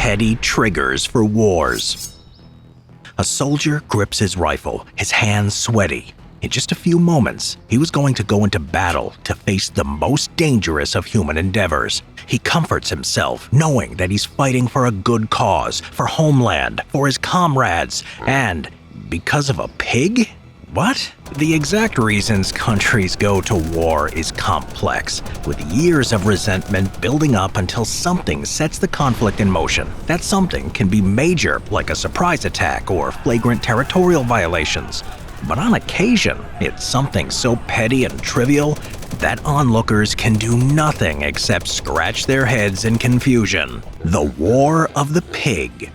petty triggers for wars. A soldier grips his rifle, his hands sweaty. In just a few moments, he was going to go into battle to face the most dangerous of human endeavors. He comforts himself, knowing that he's fighting for a good cause, for homeland, for his comrades, and because of a pig? What? The exact reasons countries go to war is complex, with years of resentment building up until something sets the conflict in motion. That something can be major, like a surprise attack or flagrant territorial violations. But on occasion, it's something so petty and trivial that onlookers can do nothing except scratch their heads in confusion. The War of the Pig.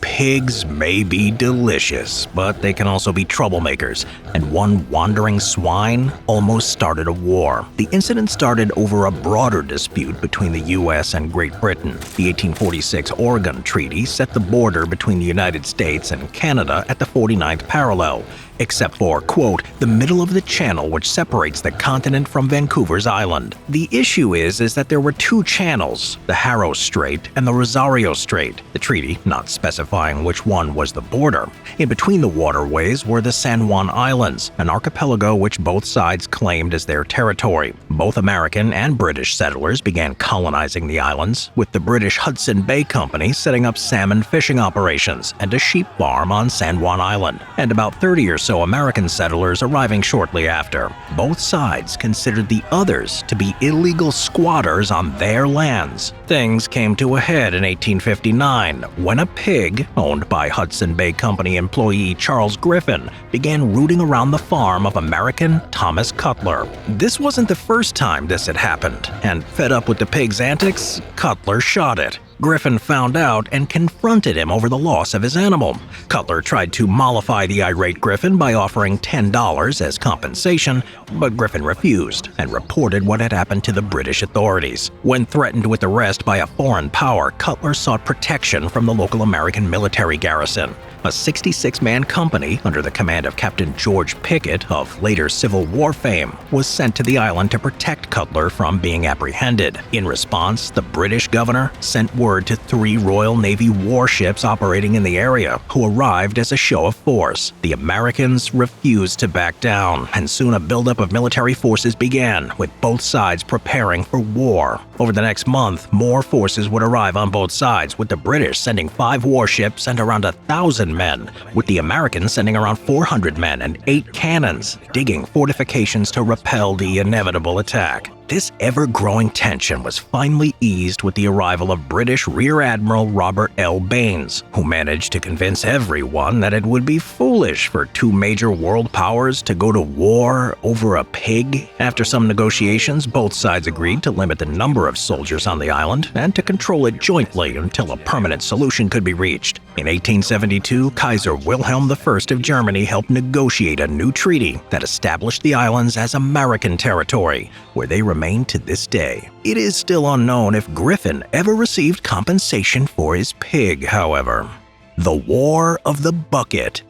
Pigs may be delicious, but they can also be troublemakers, and one wandering swine almost started a war. The incident started over a broader dispute between the U.S. and Great Britain. The 1846 Oregon Treaty set the border between the United States and Canada at the 49th parallel, except for, quote, the middle of the channel which separates the continent from Vancouver's island. The issue is that there were two channels, the Haro Strait and the Rosario Strait, the treaty not specifying which one was the border. In between the waterways were the San Juan Islands, an archipelago which both sides claimed as their territory. Both American and British settlers began colonizing the islands, with the British Hudson Bay Company setting up salmon fishing operations and a sheep farm on San Juan Island, and about 30 or so American settlers arriving shortly after. Both sides considered the others to be illegal squatters on their lands. Things came to a head in 1859 when a pig, owned by Hudson Bay Company employee Charles Griffin, began rooting around the farm of American Thomas Cutler. This wasn't the first time this had happened, and fed up with the pig's antics, Cutler shot it. Griffin found out and confronted him over the loss of his animal. Cutler tried to mollify the irate Griffin by offering $10 as compensation, but Griffin refused and reported what had happened to the British authorities. When threatened with arrest by a foreign power, Cutler sought protection from the local American military garrison. A 66-man company under the command of Captain George Pickett, of later Civil War fame, was sent to the island to protect Cutler from being apprehended. In response, the British governor sent word to 3 Royal Navy warships operating in the area, who arrived as a show of force. The Americans refused to back down, and soon a buildup of military forces began, with both sides preparing for war. Over the next month, more forces would arrive on both sides, with the British sending 5 warships and around 1,000 men, with the Americans sending around 400 men and 8 cannons, digging fortifications to repel the inevitable attack. This ever-growing tension was finally eased with the arrival of British Rear Admiral Robert L. Baines, who managed to convince everyone that it would be foolish for 2 major world powers to go to war over a pig. After some negotiations, both sides agreed to limit the number of soldiers on the island and to control it jointly until a permanent solution could be reached. In 1872, Kaiser Wilhelm I of Germany helped negotiate a new treaty that established the islands as American territory, where they remain to this day. It is still unknown if Griffin ever received compensation for his pig, however. The War of the Bucket.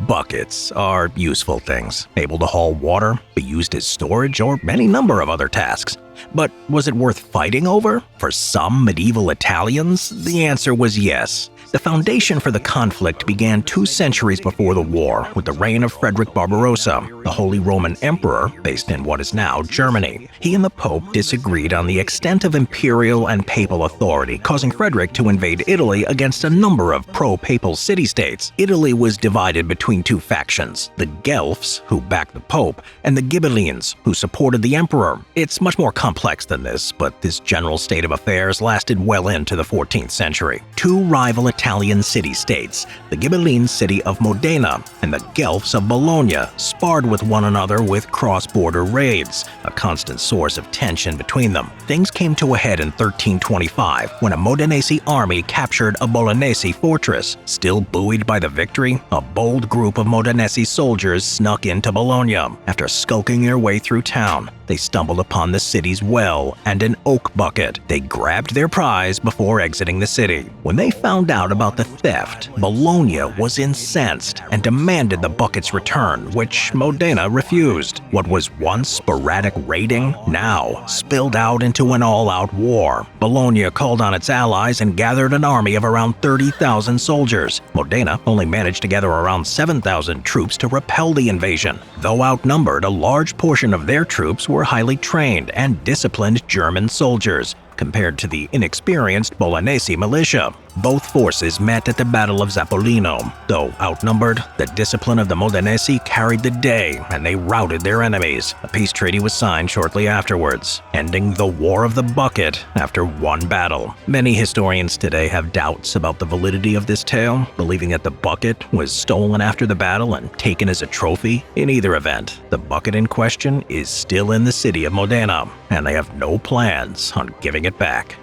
Buckets are useful things, able to haul water, be used as storage, or any number of other tasks. But was it worth fighting over? For some medieval Italians, the answer was yes. The foundation for the conflict began 2 centuries before the war, with the reign of Frederick Barbarossa, the Holy Roman Emperor based in what is now Germany. He and the Pope disagreed on the extent of imperial and papal authority, causing Frederick to invade Italy against a number of pro-papal city-states. Italy was divided between 2 factions, the Guelphs, who backed the Pope, and the Ghibellines, who supported the Emperor. It's much more complex than this, but this general state of affairs lasted well into the 14th century. 2 rival Italian city-states, the Ghibelline city of Modena and the Guelphs of Bologna, sparred with one another with cross-border raids, a constant source of tension between them. Things came to a head in 1325 when a Modenese army captured a Bolognese fortress. Still buoyed by the victory, a bold group of Modenese soldiers snuck into Bologna. After skulking their way through town, they stumbled upon the city's well and an oak bucket. They grabbed their prize before exiting the city. When they found out about the theft, Bologna was incensed and demanded the bucket's return, which Modena refused. What was once sporadic raiding now spilled out into an all-out war. Bologna called on its allies and gathered an army of around 30,000 soldiers. Modena only managed to gather around 7,000 troops to repel the invasion. Though outnumbered, a large portion of their troops were highly trained and disciplined German soldiers, compared to the inexperienced Bolognese militia. Both forces met at the Battle of Zappolino. Though outnumbered, the discipline of the Modenese carried the day, and they routed their enemies. A peace treaty was signed shortly afterwards, ending the War of the Bucket after one battle. Many historians today have doubts about the validity of this tale, believing that the bucket was stolen after the battle and taken as a trophy. In either event, the bucket in question is still in the city of Modena, and they have no plans on giving it back.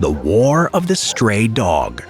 The War of the Stray Dog.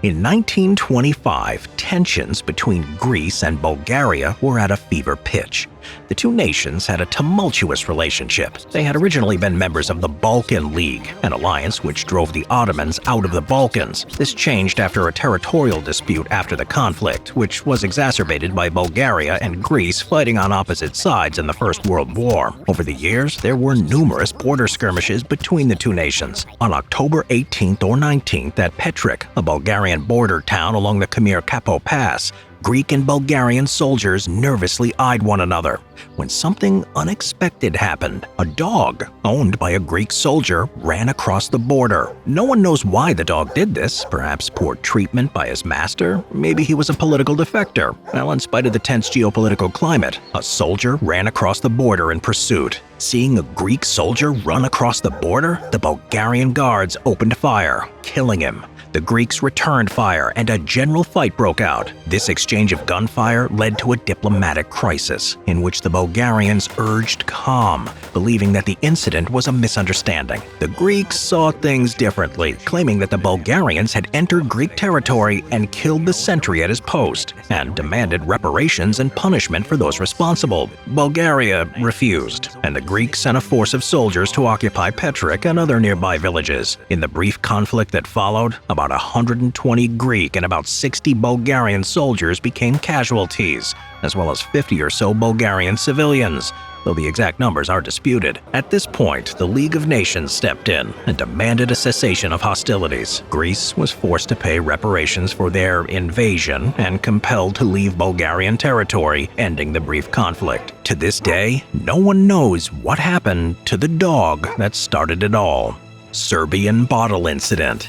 In 1925, tensions between Greece and Bulgaria were at a fever pitch. The two nations had a tumultuous relationship. They had originally been members of the Balkan League, an alliance which drove the Ottomans out of the Balkans. This changed after a territorial dispute after the conflict, which was exacerbated by Bulgaria and Greece fighting on opposite sides in the First World War. Over the years, there were numerous border skirmishes between the two nations. On October 18th or 19th at Petric, a Bulgarian border town along the Khmer-Kapo Pass, Greek and Bulgarian soldiers nervously eyed one another when something unexpected happened. A dog, owned by a Greek soldier, ran across the border. No one knows why the dog did this. Perhaps poor treatment by his master? Maybe he was a political defector. Well, in spite of the tense geopolitical climate, a soldier ran across the border in pursuit. Seeing a Greek soldier run across the border, the Bulgarian guards opened fire, killing him. The Greeks returned fire, and a general fight broke out. This exchange of gunfire led to a diplomatic crisis, in which the Bulgarians urged calm, believing that the incident was a misunderstanding. The Greeks saw things differently, claiming that the Bulgarians had entered Greek territory and killed the sentry at his post, and demanded reparations and punishment for those responsible. Bulgaria refused, and the Greeks sent a force of soldiers to occupy Petric and other nearby villages. In the brief conflict that followed, about 120 Greek and about 60 Bulgarian soldiers became casualties, as well as 50 or so Bulgarian civilians, though the exact numbers are disputed. At this point, the League of Nations stepped in and demanded a cessation of hostilities. Greece was forced to pay reparations for their invasion and compelled to leave Bulgarian territory, ending the brief conflict. To this day, no one knows what happened to the dog that started it all. Serbian bottle incident.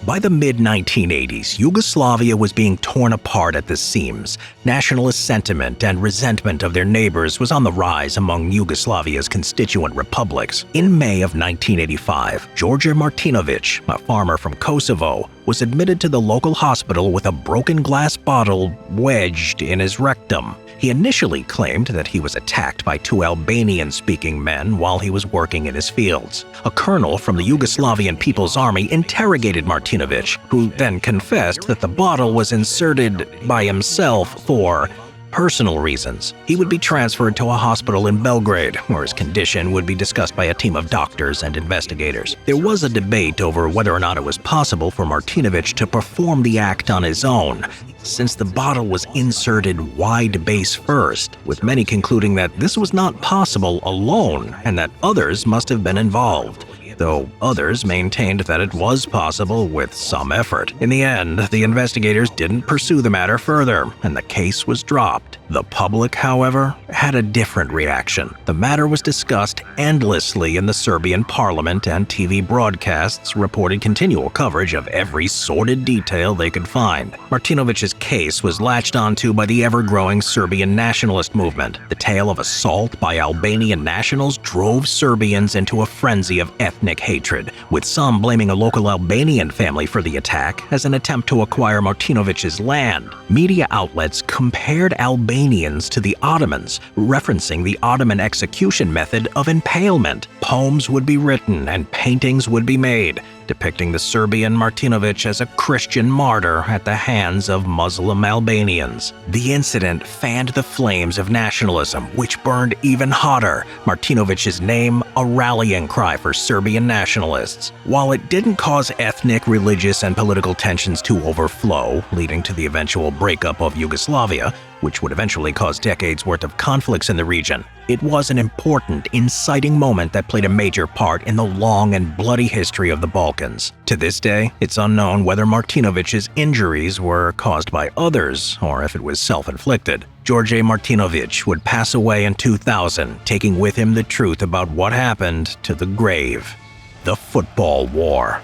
By the mid-1980s, Yugoslavia was being torn apart at the seams. Nationalist sentiment and resentment of their neighbors was on the rise among Yugoslavia's constituent republics. In May of 1985, George Martinovic, a farmer from Kosovo, was admitted to the local hospital with a broken glass bottle wedged in his rectum. He initially claimed that he was attacked by two Albanian-speaking men while he was working in his fields. A colonel from the Yugoslavian People's Army interrogated Martinovic, who then confessed that the bottle was inserted by himself for personal reasons. He would be transferred to a hospital in Belgrade, where his condition would be discussed by a team of doctors and investigators. There was a debate over whether or not it was possible for Martinovic to perform the act on his own, since the bottle was inserted wide base first, with many concluding that this was not possible alone and that others must have been involved, though others maintained that it was possible with some effort. In the end, the investigators didn't pursue the matter further, and the case was dropped. The public, however, had a different reaction. The matter was discussed endlessly in the Serbian parliament, and TV broadcasts reported continual coverage of every sordid detail they could find. Martinovic's case was latched onto by the ever-growing Serbian nationalist movement. The tale of assault by Albanian nationals drove Serbians into a frenzy of ethnic hatred, with some blaming a local Albanian family for the attack as an attempt to acquire Martinovic's land. Media outlets compared Albanians to the Ottomans, referencing the Ottoman execution method of impalement. Poems would be written and paintings would be made, depicting the Serbian Martinovic as a Christian martyr at the hands of Muslim Albanians. The incident fanned the flames of nationalism, which burned even hotter. Martinovic's name a rallying cry for Serbian nationalists. While it didn't cause ethnic, religious, and political tensions to overflow, leading to the eventual breakup of Yugoslavia, which would eventually cause decades' worth of conflicts in the region, it was an important, inciting moment that played a major part in the long and bloody history of the Balkans. To this day, it's unknown whether Martinovic's injuries were caused by others or if it was self-inflicted. George Martinovic would pass away in 2000, taking with him the truth about what happened to the grave. The Football War.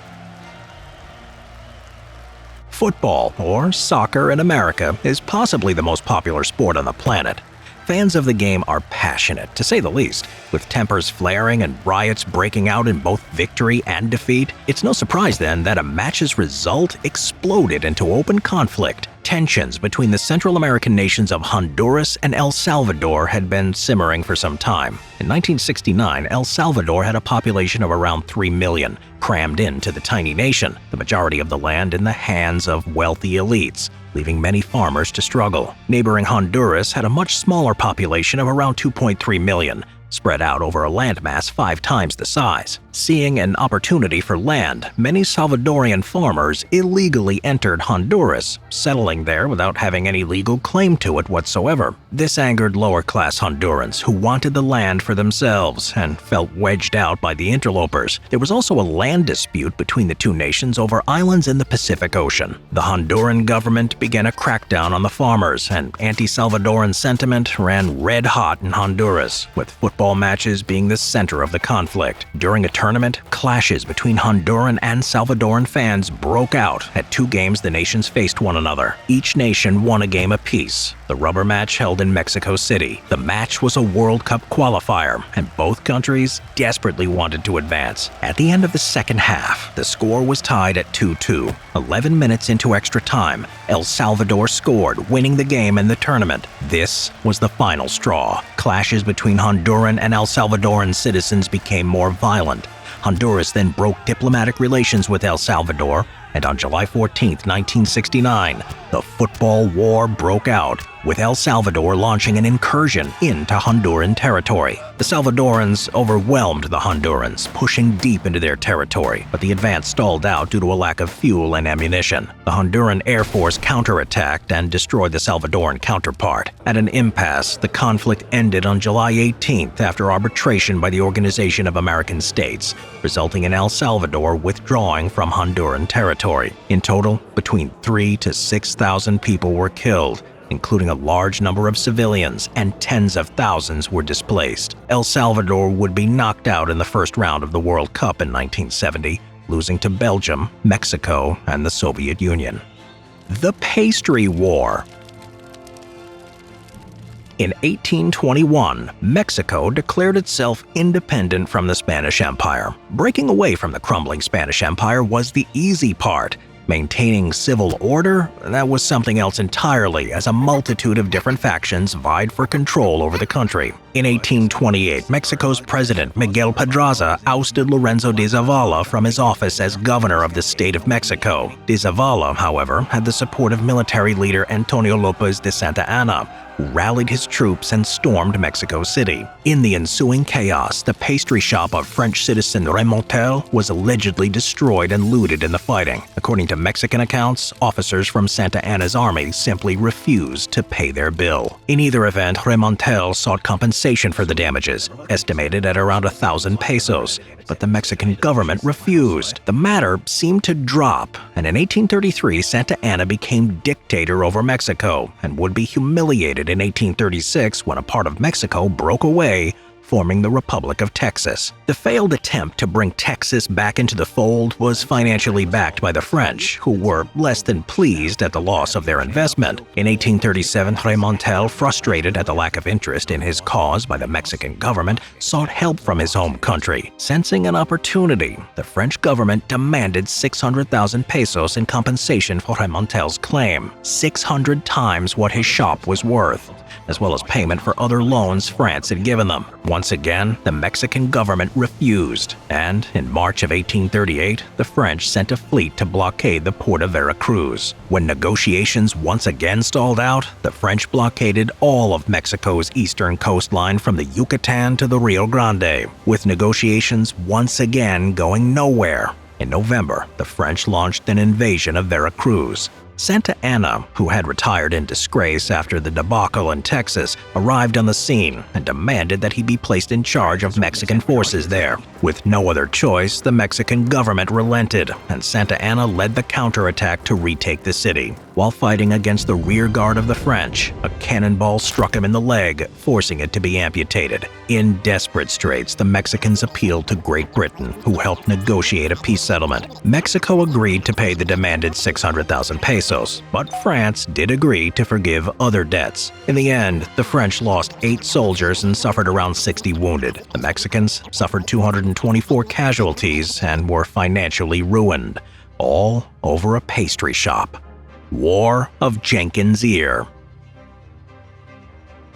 Football, or soccer in America, is possibly the most popular sport on the planet. Fans of the game are passionate, to say the least, with tempers flaring and riots breaking out in both victory and defeat. It's no surprise then that a match's result exploded into open conflict. Tensions between the Central American nations of Honduras and El Salvador had been simmering for some time. In 1969, El Salvador had a population of around 3 million, crammed into the tiny nation, the majority of the land in the hands of wealthy elites, leaving many farmers to struggle. Neighboring Honduras had a much smaller population of around 2.3 million, spread out over a landmass 5 times the size. Seeing an opportunity for land, many Salvadorian farmers illegally entered Honduras, settling there without having any legal claim to it whatsoever. This angered lower-class Hondurans who wanted the land for themselves and felt wedged out by the interlopers. There was also a land dispute between the two nations over islands in the Pacific Ocean. The Honduran government began a crackdown on the farmers, and anti-Salvadoran sentiment ran red-hot in Honduras, with football matches being the center of the conflict. During a tournament, clashes between Honduran and Salvadoran fans broke out at 2 games the nations faced one another. Each nation won a game apiece. The rubber match held in Mexico City. The match was a World Cup qualifier, and both countries desperately wanted to advance. At the end of the second half, the score was tied at 2-2. 11 minutes into extra time, El Salvador scored, winning the game and the tournament. This was the final straw. Clashes between Honduran and El Salvadoran citizens became more violent. Honduras then broke diplomatic relations with El Salvador, and on July 14, 1969, the Football War broke out, with El Salvador launching an incursion into Honduran territory. The Salvadorans overwhelmed the Hondurans, pushing deep into their territory, but the advance stalled out due to a lack of fuel and ammunition. The Honduran Air Force counterattacked and destroyed the Salvadoran counterpart. At an impasse, the conflict ended on July 18th after arbitration by the Organization of American States, resulting in El Salvador withdrawing from Honduran territory. In total, between 3,000 to 6,000 people were killed, including a large number of civilians, and tens of thousands were displaced. El Salvador would be knocked out in the first round of the World Cup in 1970, losing to Belgium, Mexico, and the Soviet Union. The Pastry War. In 1821, Mexico declared itself independent from the Spanish Empire. Breaking away from the crumbling Spanish Empire was the easy part. Maintaining civil order, that was something else entirely, as a multitude of different factions vied for control over the country. In 1828, Mexico's president Miguel Pedraza ousted Lorenzo de Zavala from his office as governor of the state of Mexico. De Zavala, however, had the support of military leader Antonio López de Santa Anna, who rallied his troops and stormed Mexico City. In the ensuing chaos, the pastry shop of French citizen Remontel was allegedly destroyed and looted in the fighting. According to Mexican accounts, officers from Santa Anna's army simply refused to pay their bill. In either event, Remontel sought compensation for the damages, estimated at around 1,000 pesos, but the Mexican government refused. The matter seemed to drop, and in 1833, Santa Anna became dictator over Mexico and would be humiliated in 1836 when a part of Mexico broke away, forming the Republic of Texas. The failed attempt to bring Texas back into the fold was financially backed by the French, who were less than pleased at the loss of their investment. In 1837, Remontel, frustrated at the lack of interest in his cause by the Mexican government, sought help from his home country. Sensing an opportunity, the French government demanded 600,000 pesos in compensation for Remontel's claim, 600 times what his shop was worth, as well as payment for other loans France had given them. Once Once again, the Mexican government refused, and in March of 1838, the French sent a fleet to blockade the port of Veracruz. When negotiations once again stalled out, the French blockaded all of Mexico's eastern coastline from the Yucatan to the Rio Grande, with negotiations once again going nowhere. In November, the French launched an invasion of Veracruz. Santa Anna, who had retired in disgrace after the debacle in Texas, arrived on the scene and demanded that he be placed in charge of Mexican forces there. With no other choice, the Mexican government relented, and Santa Anna led the counterattack to retake the city. While fighting against the rear guard of the French, a cannonball struck him in the leg, forcing it to be amputated. In desperate straits, the Mexicans appealed to Great Britain, who helped negotiate a peace settlement. Mexico agreed to pay the demanded 600,000 pesos, but France did agree to forgive other debts. In the end, the French lost 8 soldiers and suffered around 60 wounded. The Mexicans suffered 224 casualties and were financially ruined, all over a pastry shop. War of Jenkin's Ear.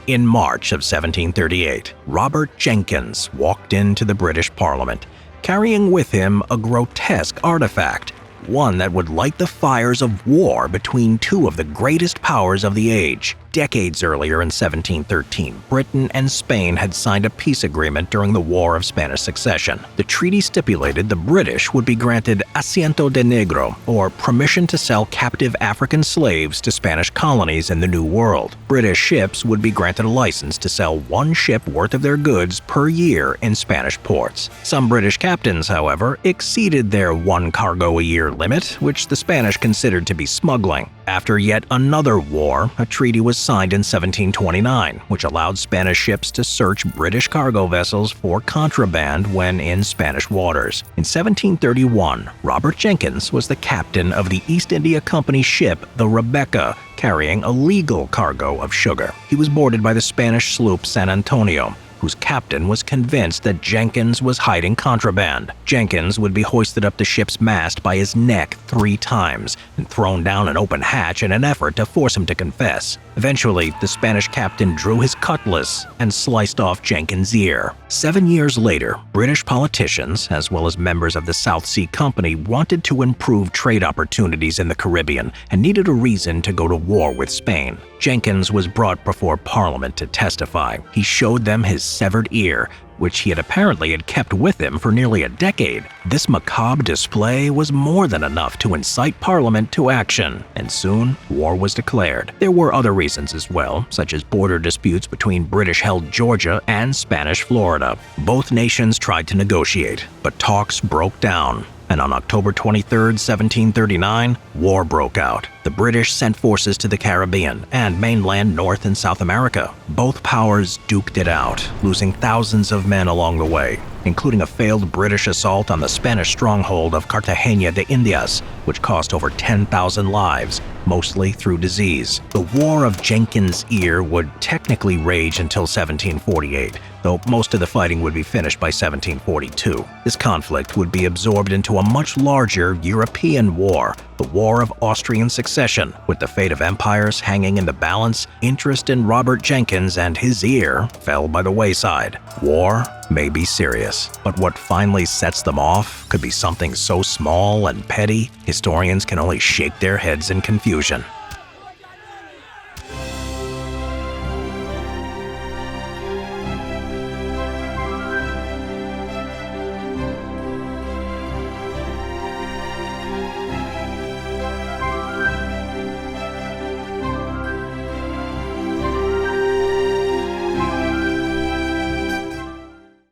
In March of 1738, Robert Jenkins walked into the British Parliament, carrying with him a grotesque artifact, one that would light the fires of war between two of the greatest powers of the age. Decades earlier in 1713, Britain and Spain had signed a peace agreement during the War of Spanish Succession. The treaty stipulated the British would be granted asiento de negro, or permission to sell captive African slaves to Spanish colonies in the New World. British ships would be granted a license to sell 1 ship worth of their goods per year in Spanish ports. Some British captains, however, exceeded their 1 cargo a year limit, which the Spanish considered to be smuggling. After yet another war, a treaty was signed in 1729, which allowed Spanish ships to search British cargo vessels for contraband when in Spanish waters. In 1731, Robert Jenkins was the captain of the East India Company ship, the Rebecca, carrying a legal cargo of sugar. He was boarded by the Spanish sloop San Antonio, whose captain was convinced that Jenkins was hiding contraband. Jenkins would be hoisted up the ship's mast by his neck 3 times and thrown down an open hatch in an effort to force him to confess. Eventually, the Spanish captain drew his cutlass and sliced off Jenkins' ear. 7 years later, British politicians, as well as members of the South Sea Company, wanted to improve trade opportunities in the Caribbean and needed a reason to go to war with Spain. Jenkins was brought before Parliament to testify. He showed them his severed ear, which he apparently had kept with him for nearly a decade. This macabre display was more than enough to incite Parliament to action, and soon war was declared. There were other reasons as well, such as border disputes between British-held Georgia and Spanish Florida. Both nations tried to negotiate, but talks broke down. And on October 23, 1739, war broke out. The British sent forces to the Caribbean and mainland North and South America. Both powers duked it out, losing thousands of men along the way, including a failed British assault on the Spanish stronghold of Cartagena de Indias, which cost over 10,000 lives, mostly through disease. The War of Jenkin's Ear would technically rage until 1748, though most of the fighting would be finished by 1742. This conflict would be absorbed into a much larger European war, the War of Austrian Succession. With the fate of empires hanging in the balance, interest in Robert Jenkins and his ear fell by the wayside. War may be serious, but what finally sets them off could be something so small and petty, historians can only shake their heads in confusion.